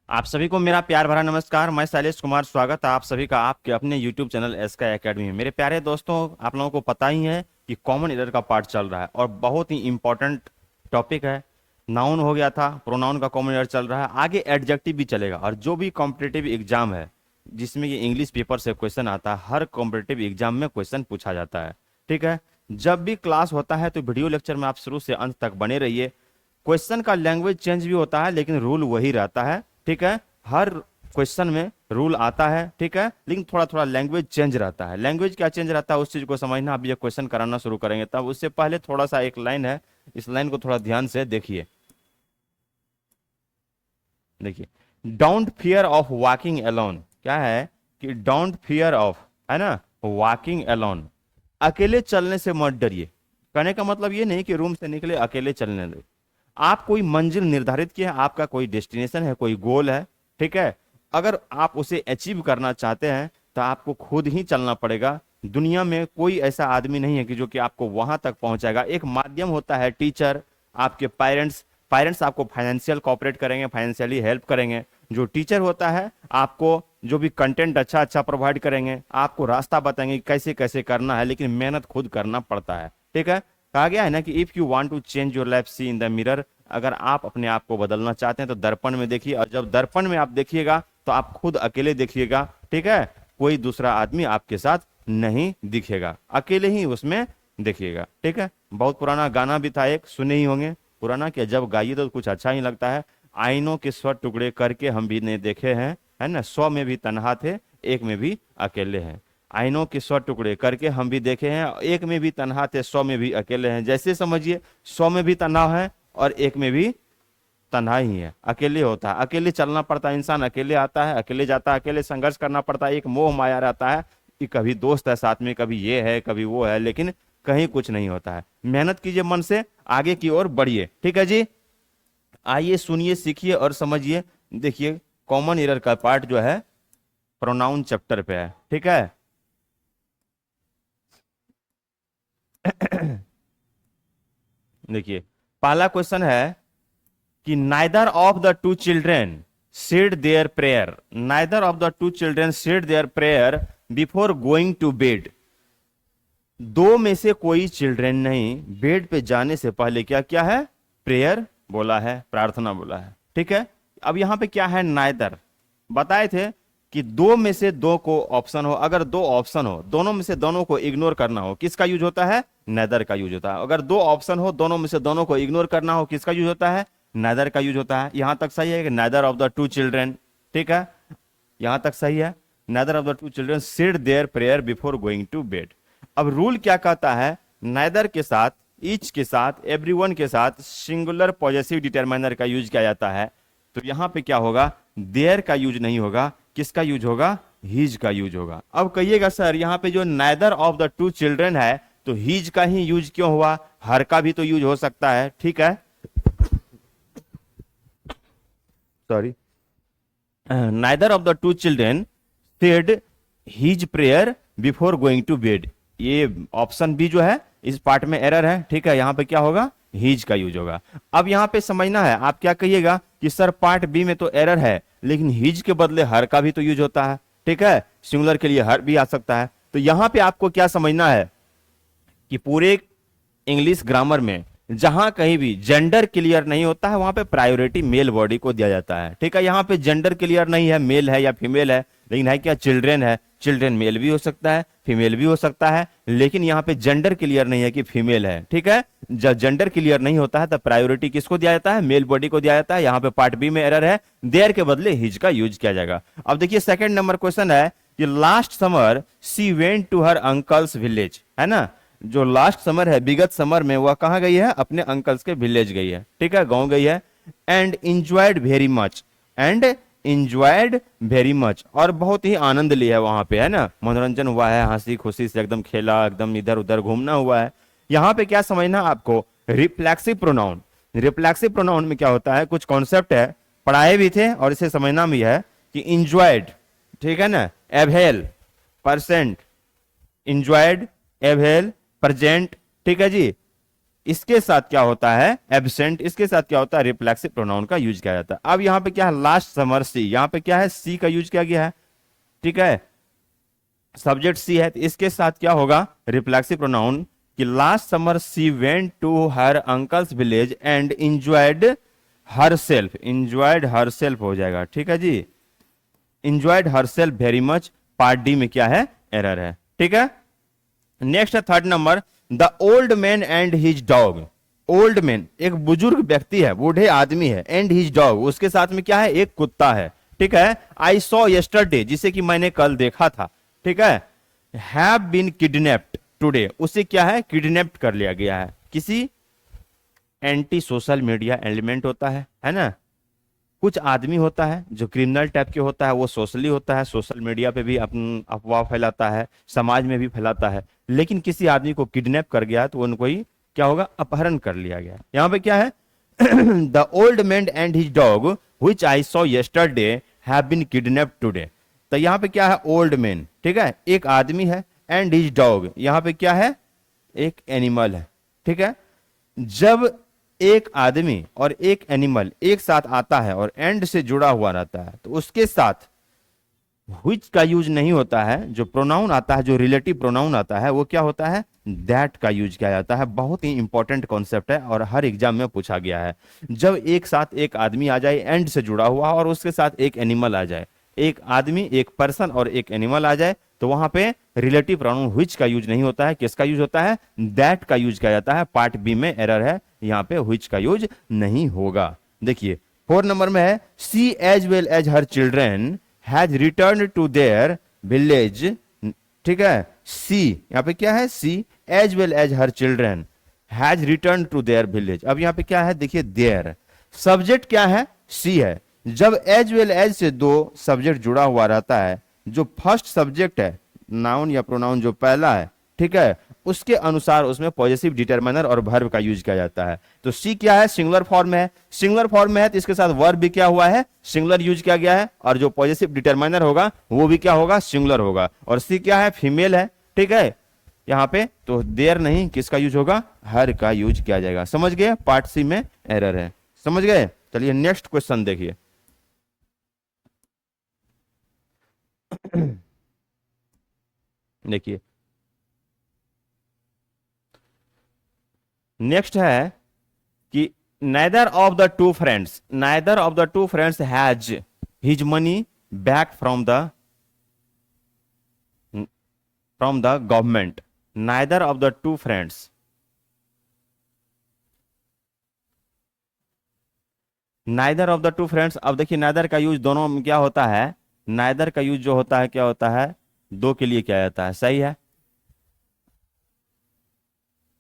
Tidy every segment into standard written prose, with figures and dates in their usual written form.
आप सभी को मेरा प्यार भरा नमस्कार। मैं शैलेश कुमार, स्वागत है आप सभी का आपके अपने YouTube चैनल एसका एकेडमी में। मेरे प्यारे दोस्तों, आप लोगों को पता ही है कि कॉमन एरर का पार्ट चल रहा है और बहुत ही इंपॉर्टेंट टॉपिक है। नाउन हो गया था, प्रोनाउन का कॉमन एरर चल रहा है, आगे एडजेक्टिव भी चलेगा। और जो भी कॉम्पिटिटिव एग्जाम है जिसमें ये इंग्लिश पेपर से क्वेश्चन आता है, हर कॉम्पिटिटिव एग्जाम में क्वेश्चन पूछा जाता है। ठीक है, जब भी क्लास होता है तो वीडियो लेक्चर में आप शुरू से अंत तक बने रहिए। क्वेश्चन का लैंग्वेज चेंज भी होता है लेकिन रूल वही रहता है। ठीक है, हर क्वेश्चन में रूल आता है। ठीक है, लेकिन थोड़ा थोड़ा लैंग्वेज चेंज रहता है। लैंग्वेज क्या चेंज रहता है उस चीज को समझना। अब ये क्वेश्चन कराना शुरू करेंगे तब उससे पहले थोड़ा सा एक लाइन है, इस लाइन को थोड़ा ध्यान से देखिए। देखिए, don't fear of walking alone. क्या है कि डोंट फियर ऑफ, है ना, वॉकिंग अलोन, अकेले चलने से मत डरिए। कहने का मतलब ये नहीं कि रूम से निकले अकेले चलने दे। आप कोई मंजिल निर्धारित किया है, आपका कोई डेस्टिनेशन है, कोई गोल है। ठीक है, अगर आप उसे अचीव करना चाहते हैं तो आपको खुद ही चलना पड़ेगा। दुनिया में कोई ऐसा आदमी नहीं है कि जो कि आपको वहां तक पहुंचाएगा। एक माध्यम होता है टीचर, आपके पेरेंट्स। पेरेंट्स आपको फाइनेंशियल कॉपरेट करेंगे, फाइनेंशियली हेल्प करेंगे। जो टीचर होता है आपको जो भी कंटेंट अच्छा अच्छा प्रोवाइड करेंगे, आपको रास्ता बताएंगे कैसे कैसे करना है, लेकिन मेहनत खुद करना पड़ता है। ठीक है, कहा गया है ना कि if you want to change your life see in the mirror. अगर आप अपने आप को बदलना चाहते हैं तो दर्पण में देखिए, और जब दर्पण में आप देखिएगा तो आप खुद अकेले देखिएगा। ठीक है, कोई दूसरा आदमी आपके साथ नहीं दिखेगा, अकेले ही उसमें देखिएगा। ठीक है, बहुत पुराना गाना भी था, एक सुने ही होंगे। पुराना क्या, जब गाइए तो कुछ अच्छा ही लगता है। आईनों के 100 टुकड़े करके हम भी ने देखे हैं, है ना, 100 में भी तन्हा थे, एक में भी अकेले हैं। आईनों के 100 टुकड़े करके हम भी देखे हैं, एक में भी तन्हा थे, 100 में भी अकेले हैं। जैसे समझिए, 100 में भी तन्हा है और एक में भी तन्हा ही है, अकेले होता है, अकेले चलना पड़ता है। इंसान अकेले आता है, अकेले जाता है, अकेले संघर्ष करना पड़ता है। एक मोह माया रहता है कि कभी दोस्त है साथ में, कभी ये है कभी वो है, लेकिन कहीं कुछ नहीं होता है। मेहनत कीजिए मन से, आगे की ओर बढ़िए। ठीक है जी, आइए सुनिए, सीखिए और समझिए। देखिए, कॉमन एरर का पार्ट जो है प्रोनाउन चैप्टर पे है। ठीक है, देखिए, पहला क्वेश्चन है कि neither of the two children said their prayer. Neither of the two children said their prayer before going to bed. दो में से कोई चिल्ड्रेन नहीं बेड पे जाने से पहले क्या क्या है, प्रेयर बोला है, प्रार्थना बोला है। ठीक है, अब यहां पे क्या है, नाइदर। बताए थे कि दो में से दो को ऑप्शन हो, अगर दो ऑप्शन हो, दोनों में से दोनों को इग्नोर करना हो, किसका यूज होता है, नेदर का यूज होता है। अगर दो ऑप्शन हो, दोनों में से दोनों को इग्नोर करना हो, किसका यूज होता है, नेदर का यूज होता है। यहां तक सही है कि neither of the two children. ठीक है, यहां तक सही है। Neither of the two children said their prayer before going to bed. अब रूल क्या कहता है, नेदर के साथ, ईच के साथ, एवरीवन के साथ सिंगुलर पॉजेसिव डिटरमाइनर का यूज किया जाता है। तो यहां पे क्या होगा, देयर का यूज नहीं होगा, किसका यूज होगा, हीज का यूज होगा। अब कहिएगा सर यहाँ पे जो neither of the two children है तो हीज का ही यूज क्यों हुआ, हर का भी तो यूज हो सकता है। ठीक है, sorry, neither of the two children said his prayer before going to bed. ये ऑप्शन बी जो है इस पार्ट में एरर है। ठीक है, यहां पे क्या होगा, हीज का यूज होगा। अब यहां पे समझना है, आप क्या कहिएगा कि सर पार्ट बी में तो एरर है लेकिन हीज के बदले हर का भी तो यूज होता है। ठीक है, सिंगुलर के लिए हर भी आ सकता है। तो यहां पे आपको क्या समझना है कि पूरे इंग्लिश ग्रामर में जहां कहीं भी जेंडर क्लियर नहीं होता है वहां पे प्रायोरिटी मेल बॉडी को दिया जाता है। ठीक है, यहां पे जेंडर क्लियर नहीं है, मेल है या फीमेल है, लेकिन है क्या, चिल्ड्रेन है। चिल्ड्रेन मेल भी हो सकता है, फीमेल भी हो सकता है, लेकिन यहां पे जेंडर क्लियर नहीं है कि फीमेल है। ठीक है, जब जेंडर क्लियर नहीं होता है तब प्रायोरिटी किसको दिया जाता है, मेल बॉडी को दिया जाता है। यहां पे पार्ट बी में एरर है, देयर के बदले हिज का यूज किया जाएगा। अब देखिए, सेकंड नंबर क्वेश्चन है कि last summer she went to her uncle's village, है ना। जो लास्ट समर है, विगत समर में वह कहां गई है, अपने अंकल्स के विलेज गई है। ठीक है, गांव गई है। And enjoyed very much, and enjoyed very much, और बहुत ही आनंद लिया है वहां पे, है ना, मनोरंजन हुआ है, हंसी खुशी से एकदम खेला, एकदम इधर उधर घूमना हुआ है। यहां पे क्या समझना आपको, रिफ्लेक्सिव प्रोनाउन। रिफ्लेक्सिव प्रोनाउन में क्या होता है, कुछ कॉन्सेप्ट है, पढ़ाए भी थे और इसे समझना भी है कि इंजॉयड, ठीक है ना, एवहेल, परसेंट, इंजॉयड, एवहेल, प्रेजेंट। ठीक है जी, इसके साथ क्या होता है, एब्सेंट, इसके साथ क्या होता है, रिफ्लेक्सिव प्रोनाउन का यूज किया जाता है। अब यहाँ पे क्या है, लास्ट समर सी, यहाँ पे क्या है, सी का यूज किया गया है, ठीक है, सब्जेक्ट सी है, तो इसके साथ क्या होगा, रिफ्लेक्सिव प्रोनाउन, कि last summer she went to her uncle's village and enjoyed herself हो जाएगा, ठीक है जी, enjoyed herself very much, part D में क्या है, एरर है, ठीक है। नेक्स्ट है third number, the old man and his dog. Old man एक बुजुर्ग व्यक्ति है, बूढ़े आदमी है, एंड हिज डॉग उसके साथ में क्या है, एक कुत्ता है, ठीक है। आई सॉ यस्टरडे जिसे कि मैंने कल देखा था, ठीक है। हैव बीन किडनैप्ड टुडे उसे क्या है, किडनैप्ड कर लिया गया है। किसी एंटी सोशल मीडिया एलिमेंट होता है ना, कुछ आदमी होता है जो क्रिमिनल टाइप के होता है, वो सोशली होता है, सोशल मीडिया पे भी अपन अफवाह फैलाता है, समाज में भी फैलाता है, लेकिन किसी आदमी को किडनैप कर गया तो उनको ही क्या होगा, अपहरण कर लिया गया। यहाँ पे क्या है, the old man and his dog which I saw yesterday have been kidnapped today. तो यहाँ पे क्या है, ओल्ड मैन, ठीक है, एक आदमी है, एंड हिज डॉग यहाँ पे क्या है, एक एनिमल है, ठीक है। जब एक आदमी और एक एनिमल एक साथ आता है और एंड से जुड़ा हुआ रहता है, तो उसके साथ व्हिच का यूज नहीं होता है, जो प्रोनाउन आता है, जो रिलेटिव प्रोनाउन आता है, वो क्या होता है, दैट का यूज किया जाता है। बहुत ही इंपॉर्टेंट कॉन्सेप्ट है और हर एग्जाम में पूछा गया है। जब एक साथ एक आदमी आ जाए एंड से जुड़ा हुआ और उसके साथ एक एनिमल आ जाए, एक आदमी, एक पर्सन और एक एनिमल आ जाए, तो वहां पे रिलेटिव प्रोनाउन व्हिच का यूज नहीं होता है, किसका यूज होता है, दैट का यूज किया जाता है। पार्ट बी में एरर है, यहाँ पे व्हिच का यूज नहीं होगा। देखिए 4 नंबर में है, she as well as her children has return to their village, ठीक है। सी यहाँ पे क्या है, she as well as her children has return to their village. अब यहाँ पे क्या है, देखिए देयर, सब्जेक्ट क्या है, सी है। जब एज वेल एज से दो सब्जेक्ट जुड़ा हुआ रहता है, जो फर्स्ट सब्जेक्ट है, नाउन या प्रोनाउन जो पहला है, ठीक है, उसके अनुसार उसमें पॉजिटिव डिटरमिनर और वर्ब का यूज किया जाता है। तो सी क्या है, सिंगुलर फॉर्म में है, सिंगुलर फॉर्म में है तो इसके साथ वर्ब भी क्या हुआ है, सिंगुलर यूज किया गया है, और जो पॉजिटिव डिटरमिनर होगा वो भी क्या होगा, सिंगुलर होगा। और सी क्या है, फीमेल है, ठीक है, यहाँ पे तो देयर नहीं, किसका यूज होगा, हर का यूज किया जाएगा। समझ गए, पार्ट सी में एरर है, समझ गए। चलिए नेक्स्ट क्वेश्चन देखिए। देखिए नेक्स्ट है कि neither of the to friends has his money back from the government. Neither of the to friends, neither of the to friends. अब देखिए नाइदर का यूज दोनों में क्या होता है, नाइदर का यूज जो होता है क्या होता है, दो के लिए किया जाता है, सही है।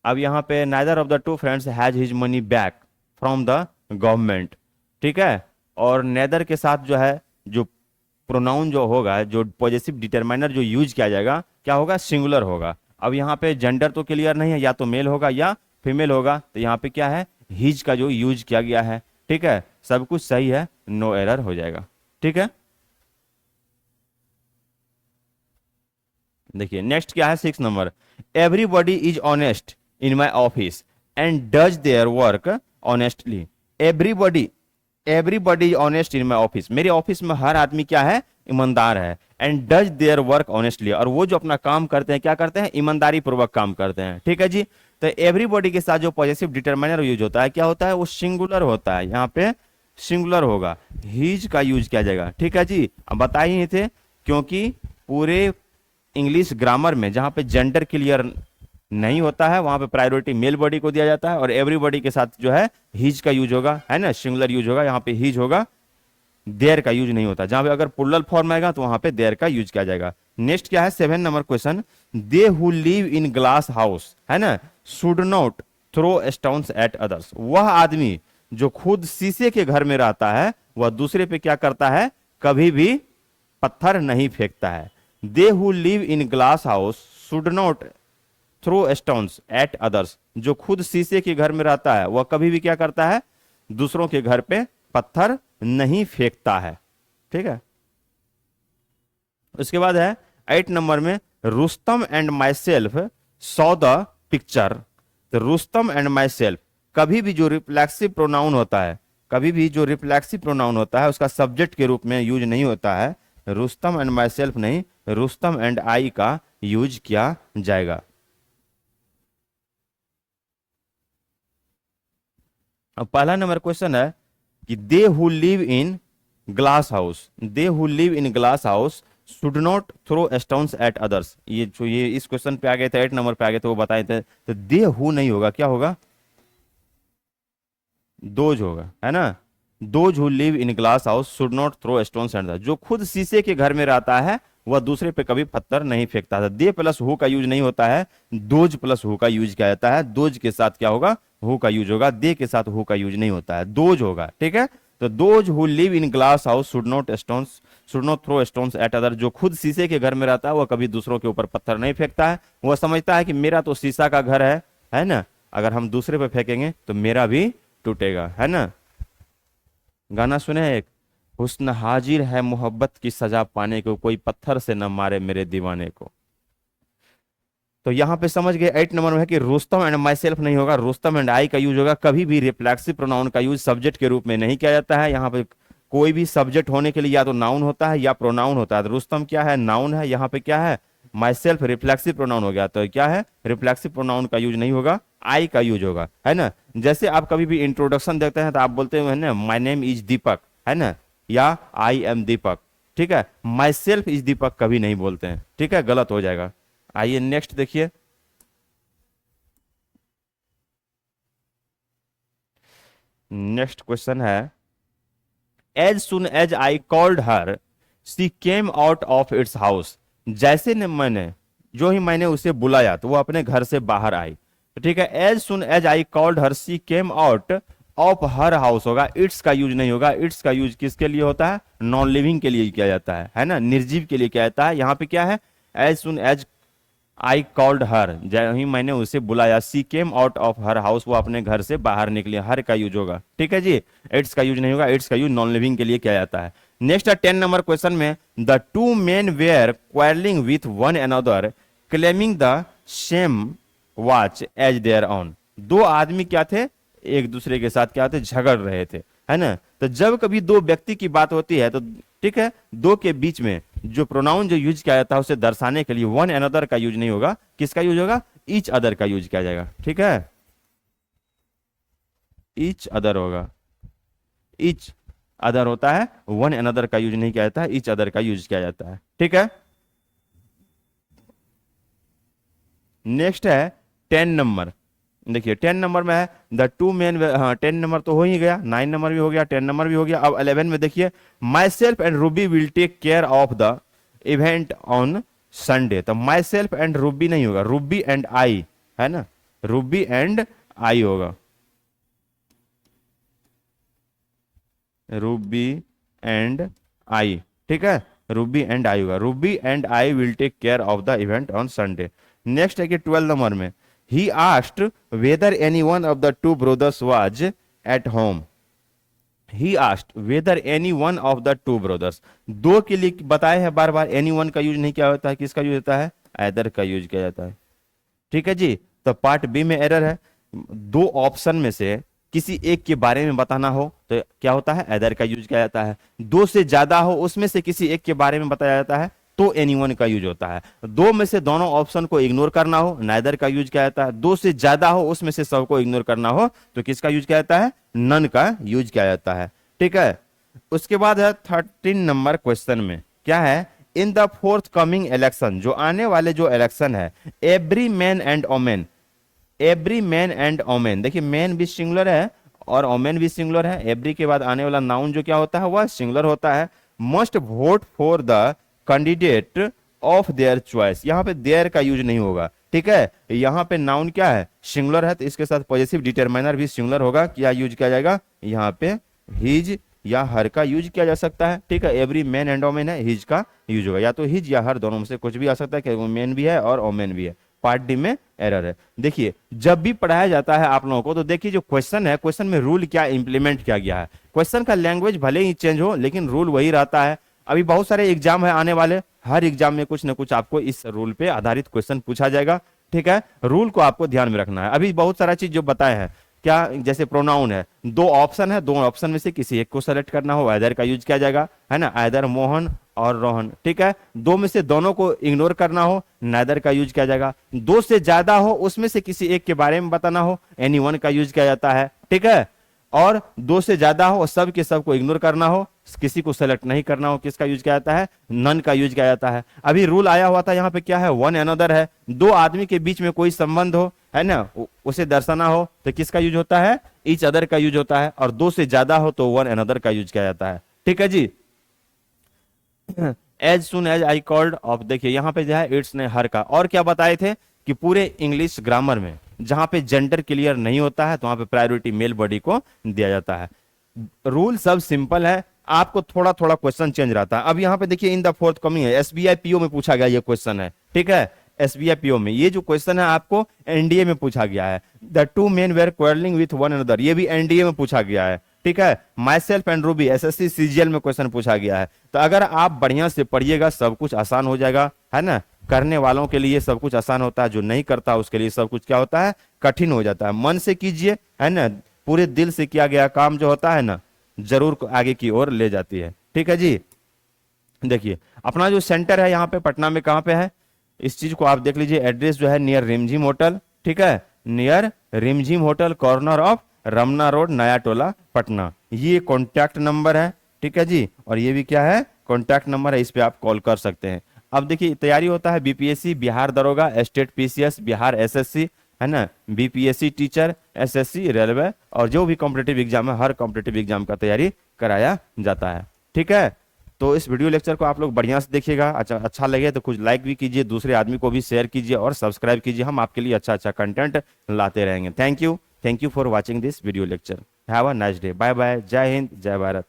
अब यहाँ पे neither of the to friends has his money back from the government, ठीक है। और नेदर के साथ जो है, जो प्रोनाउन जो होगा, जो पॉजिटिव डिटरमाइनर जो यूज किया जाएगा, क्या होगा, सिंगुलर होगा। अब यहाँ पे जेंडर तो क्लियर नहीं है, या तो मेल होगा या फीमेल होगा, तो यहाँ पे क्या है, हिज का जो यूज किया गया है, ठीक है। सब कुछ सही है, नो एरर हो जाएगा, ठीक है। देखिए नेक्स्ट क्या है, 6 number, everybody is honest in my office and does their work honestly. Everybody, everybody is honest in my office, मेरे ऑफिस में हर आदमी क्या है, ईमानदार है। And does their work honestly, और वो जो अपना काम करते हैं क्या करते हैं, ईमानदारी पूर्वक काम करते हैं, ठीक है जी। तो एवरीबॉडी के साथ जो पॉजिटिव डिटरमाइनर यूज होता है क्या होता है, वो सिंगुलर होता है, यहाँ पे सिंगुलर होगा, हीज का यूज किया जाएगा, ठीक है जी। अब बता ही नहीं थे, क्योंकि पूरे इंग्लिश ग्रामर में जहां पे जेंडर क्लियर नहीं होता है, वहां पे प्रायोरिटी मेल बॉडी को दिया जाता है, और एवरीबॉडी के साथ जो है हिज का यूज होगा, है ना, सिंगुलर यूज होगा, यहाँ पे हिज होगा, देयर का यूज नहीं होता। जहां पे अगर प्लुरल फॉर्म आएगा तो वहां पे देयर का यूज किया जाएगा। नेक्स्ट क्या है, 7 number question, they who live in glass house, है ना, should not throw stones at others. वह आदमी जो खुद शीशे के घर में रहता है, वह दूसरे पे क्या करता है, कभी भी पत्थर नहीं फेंकता है। They who live in glass house should not throw stones at others. जो खुद शीशे के घर में रहता है वह कभी भी क्या करता है, दूसरों के घर पे पत्थर नहीं फेंकता है, ठीक है। उसके बाद है 8 नंबर में, Rustam and my self saw the picture. तो रुस्तम एंड माई सेल्फ, कभी भी जो रिफ्लेक्सिव प्रोनाउन होता है, कभी भी जो रिफ्लेक्सिव प्रोनाउन होता है उसका सब्जेक्ट के रूप में यूज नहीं होता है। रुस्तम एंड माई सेल्फ नहीं, रुस्तम एंड आई का यूज किया जाएगा। अब पहला नंबर क्वेश्चन है कि they who live in glass house, they who live in glass house should not throw stones at others. ये जो ये इस क्वेश्चन पे आ गए थे, 8 नंबर पे आ गए थे, वो बताए थे। तो दे हु नहीं होगा, क्या होगा? दोज होगा, है ना। Those who live in glass house should not throw stones at others, जो खुद शीशे के घर में रहता है वह दूसरे पे कभी पत्थर नहीं फेंकता था। दे प्लस हु का यूज नहीं होता है, दोज प्लस हु का यूज किया जाता है। दोज के साथ क्या होगा? हु का यूज होगा। दे के साथ हु का यूज नहीं होता है, दोज होगा, ठीक है। तो those who live in glass house should not throw stones at other, जो खुद शीशे के घर में रहता है वह कभी दूसरों के ऊपर पत्थर नहीं फेंकता है। वह समझता है कि मेरा तो शीशा का घर है ना, अगर हम दूसरे पे फेंकेंगे तो मेरा भी टूटेगा, है ना। गाना सुने एक, हुस्न हाजिर है मोहब्बत की सजा पाने को, कोई पत्थर से न मारे मेरे दीवाने को। तो यहां पे समझ गए 8 नंबर में है कि रुस्तम एंड माई सेल्फ नहीं होगा, रुस्तम एंड आई का यूज होगा। कभी भी रिफ्लेक्सिव प्रोनाउन का यूज सब्जेक्ट के रूप में नहीं किया जाता है। यहाँ पे कोई भी सब्जेक्ट होने के लिए या तो नाउन होता है या प्रोनाउन होता है। तो रुस्तम क्या है? नाउन है। यहाँ पे क्या है? माई सेल्फ रिफ्लेक्सिव प्रोनाउन हो गया, तो क्या है? रिफ्लेक्सिव प्रोनाउन का यूज नहीं होगा, आई का यूज होगा, है ना। जैसे आप कभी भी इंट्रोडक्शन देखते हैं तो आप बोलते हैं ना, माई नेम इज दीपक, है ना, या आई एम दीपक, ठीक है। माई सेल्फ इज दीपक कभी नहीं बोलते हैं, ठीक है, गलत हो जाएगा। आइए नेक्स्ट देखिए, नेक्स्ट क्वेश्चन है, as soon as I called her she came out of its house, जैसे ने मैंने, जो ही मैंने उसे बुलाया तो वो अपने घर से बाहर आई, तो ठीक है। As soon as I called her she came out of her house होगा, इट्स का यूज नहीं होगा। इट्स का यूज किसके लिए होता है? नॉन लिविंग के लिए किया जाता है ना, निर्जीव के लिए किया जाता है। यहाँ पे क्या है? As soon as I called her, जब ही मैंने उसे बुलाया, she came out of her house, वो अपने घर से बाहर निकली, हर का यूज होगा, ठीक है जी। इट्स का यूज नहीं होगा, इट्स का यूज नॉन लिविंग के लिए किया जाता है। नेक्स्ट है 10 नंबर क्वेश्चन में, the two men were quarrelling with one another claiming the same watch as their own. दो आदमी क्या थे? एक दूसरे के साथ क्या थे? झगड़ रहे थे, है ना। तो जब कभी दो व्यक्ति की बात होती है तो ठीक है, दो के बीच में जो प्रोनाउन जो यूज किया जाता है उसे दर्शाने के लिए वन अनदर का यूज नहीं होगा, किसका यूज होगा? ईच अदर का यूज किया जाएगा, ठीक है, ईच अदर होगा। ईच अदर होता है, वन अनदर का यूज नहीं किया जाता है, ईच अदर का यूज किया जाता है, ठीक है। नेक्स्ट है 10 नंबर, देखिए 10 नंबर में है द टू मेन, हाँ 10 नंबर तो हो ही गया, 9 नंबर भी हो गया, 10 नंबर भी हो गया। अब 11 में देखिए, myself and Ruby will take care of the event on Sunday. तो माई सेल्फ एंड रूबी नहीं होगा, रूबी एंड आई, है ना, रूबी एंड आई होगा, रूबी एंड आई, ठीक है, रूबी एंड आई होगा। Ruby and I will take care of the event on Sunday. Next है कि 12 नंबर में, he asked whether any one of the two brothers was at home. he asked whether any one of the two brothers, दो के लिए बताया है बार बार, any one का use नहीं किया होता है, किसका यूज होता है? either का यूज किया जाता है, ठीक है जी। तो पार्ट बी में एरर है, दो ऑप्शन में से किसी एक के बारे में बताना हो तो क्या होता है? either का यूज किया जाता है। दो से ज्यादा हो, उसमें से किसी एक के बारे में बताया जाता है तो एनीवन का यूज होता है। दो में से दोनों ऑप्शन को इग्नोर करना हो, नाइदर का यूज किया जाता है। दो से ज्यादा हो, उसमें से सबको इग्नोर करना हो तो किसका यूज किया जाता है? नन का यूज किया जाता है, ठीक है। उसके बाद है 13 नंबर क्वेश्चन में, क्या है? In the forthcoming election, जो आने वाले जो इलेक्शन है, every man and woman, every man and woman, देखिए मैन भी सिंगुलर है और ओमेन भी सिंगुलर है। एवरी के बाद आने वाला नाउन जो क्या होता है? वह सिंगुलर होता है। Must vote for the candidate of their choice, यहां पे देयर का यूज नहीं होगा, ठीक है। यहां पे नाउन क्या है? सिंगुलर है, तो इसके साथ पॉजेसिव डिटरमाइनर भी सिंगुलर होगा। क्या यूज किया जाएगा? यहां पे हिज या हर का यूज किया जा सकता है, ठीक है। एवरी मैन एंड ओमेन है, हिज का यूज होगा, या तो हिज या हर, दोनों में से कुछ भी आ सकता है, कि वो मैन भी है और ओमेन भी है। पार्ट डी में एरर है। देखिए जब भी पढ़ाया जाता है आप लोगों को, तो देखिए जो क्वेश्चन है, क्वेश्चन में रूल क्या इंप्लीमेंट किया गया है। क्वेश्चन का लैंग्वेज भले ही चेंज हो, लेकिन रूल वही रहता है। अभी बहुत सारे एग्जाम है आने वाले, हर एग्जाम में कुछ ना कुछ आपको इस रूल पे आधारित क्वेश्चन पूछा जाएगा, ठीक है, रूल को आपको ध्यान में रखना है। अभी बहुत सारा चीज जो बताए हैं, क्या जैसे प्रोनाउन है, दो ऑप्शन है, दो ऑप्शन में से किसी एक को सेलेक्ट करना हो, आइदर का यूज किया जाएगा, है ना, आइदर मोहन और रोहन, ठीक है। दो में से दोनों को इग्नोर करना हो, नाइदर का यूज किया जाएगा। दो से ज्यादा हो, उसमें से किसी एक के बारे में बताना हो, एनीवन का यूज किया जाता है, ठीक है। और दो से ज्यादा हो और सब के सब को इग्नोर करना हो, किसी को सेलेक्ट नहीं करना हो, किसका यूज किया जाता है, नन का यूज किया जाता है। अभी रूल आया हुआ था यहाँ पे, क्या है, वन अनदर है, दो आदमी के बीच में कोई संबंध हो, है ना, उसे दर्शाना हो तो किसका यूज होता है, ईच अदर का यूज होता है। और दो से ज्यादा हो तो वन अनदर का यूज किया जाता है, ठीक है जी। As soon as I called off, देखिए यहाँ पे जो है इट्स ने हर का, और क्या बताए थे कि पूरे इंग्लिश ग्रामर में जहां पे जेंडर क्लियर नहीं होता है तो वहां पे प्रायोरिटी मेल बॉडी को दिया जाता है। रूल सब सिंपल है, आपको थोड़ा थोड़ा क्वेश्चन चेंज रहता है। अब यहाँ पे देखिए इन द फोर्थ कमिंग है, एसबीआई पीओ में पूछा गया ये क्वेश्चन है, ठीक है। एसबीआई पीओ में ये जो क्वेश्चन है आपको एनडीए में पूछा गया है। The two men were quarrelling with one another, ये भी एनडीए में पूछा गया है, ठीक है। Myself and Ruby, SSC CGL में क्वेश्चन पूछा गया है। तो अगर आप बढ़िया से पढ़िएगा सब कुछ आसान हो जाएगा, है ना। करने वालों के लिए सब कुछ आसान होता है, जो नहीं करता उसके लिए सब कुछ क्या होता है, कठिन हो जाता है। मन से कीजिए, है ना, पूरे दिल से किया गया काम जो होता है ना, जरूर आगे की ओर ले जाती है, ठीक है जी। देखिए अपना जो सेंटर है यहाँ पे पटना में कहाँ पे है, इस चीज को आप देख लीजिए। एड्रेस जो है नियर रिमझिम होटल, ठीक है, near Rimjhim hotel, corner of Ramna road, Naya Tola, Patna. ये कॉन्टैक्ट नंबर है, ठीक है जी। और ये भी क्या है, कॉन्टैक्ट नंबर है, इस पे आप कॉल कर सकते हैं। अब देखिए तैयारी होता है बीपीएससी, बिहार दरोगा, स्टेट पीसीएस, बिहार एसएससी, है ना, बीपीएससी टीचर, एसएससी, रेलवे, और जो भी कॉम्पिटेटिव एग्जाम है, हर कॉम्पिटेटिव एग्जाम का तैयारी कराया जाता है, ठीक है। तो इस वीडियो लेक्चर को आप लोग बढ़िया से देखिएगा, अच्छा लगे तो कुछ लाइक भी कीजिए, दूसरे आदमी को भी शेयर कीजिए और सब्सक्राइब कीजिए। हम आपके लिए अच्छा कंटेंट लाते रहेंगे। Thank you for watching this video lecture. Have a nice day, bye bye, जय हिंद, जय भारत।